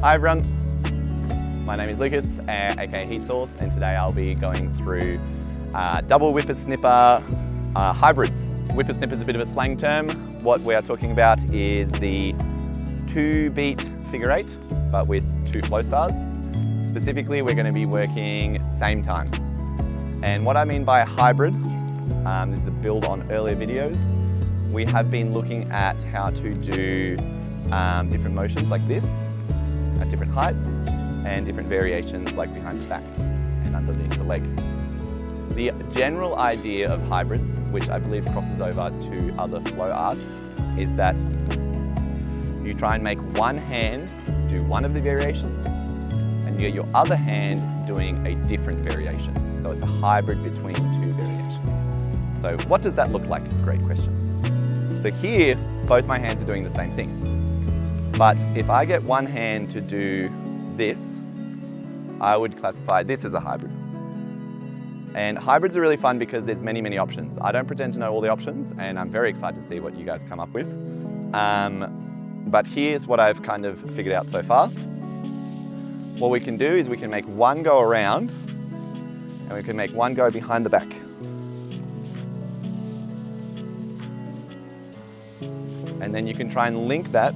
Hi everyone, my name is Lucas, aka Heat Source, and today I'll be going through Double Whipper Snipper Hybrids. Whipper Snipper is a bit of a slang term. What we are talking about is the 2-beat figure 8, but with 2 Flowstars. Specifically, we're going to be working same time. And what I mean by a hybrid, this is a build on earlier videos. We have been looking at how to do different motions like this, at different heights, and different variations like behind the back and underneath the leg. The general idea of hybrids, which I believe crosses over to other flow arts, is that you try and make one hand do one of the variations, and you get your other hand doing a different variation. So it's a hybrid between 2 variations. So what does that look like? Great question. So here, both my hands are doing the same thing. But if I get one hand to do this, I would classify this as a hybrid. And hybrids are really fun because there's many, many options. I don't pretend to know all the options, and I'm very excited to see what you guys come up with. But here's what I've kind of figured out so far. What we can do is we can make one go around, and we can make one go behind the back. And then you can try and link that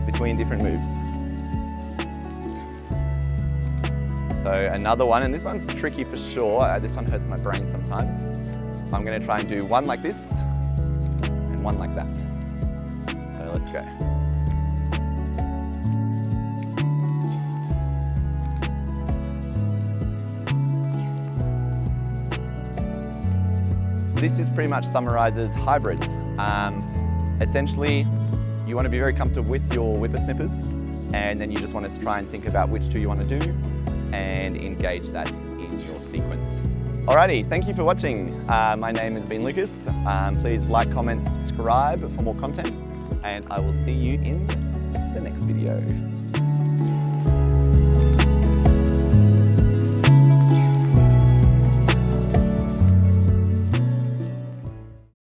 between different moves. So another one, and this one's tricky for sure. This one hurts my brain sometimes. I'm going to try and do one like this and one like that. So let's go. This is pretty much summarizes hybrids. Essentially, you want to be very comfortable with your whipper snippers, and then you just want to try and think about which 2 you want to do and engage that in your sequence. Alrighty, thank you for watching. My name has been Lucas. Please like, comment, subscribe for more content, and I will see you in the next video.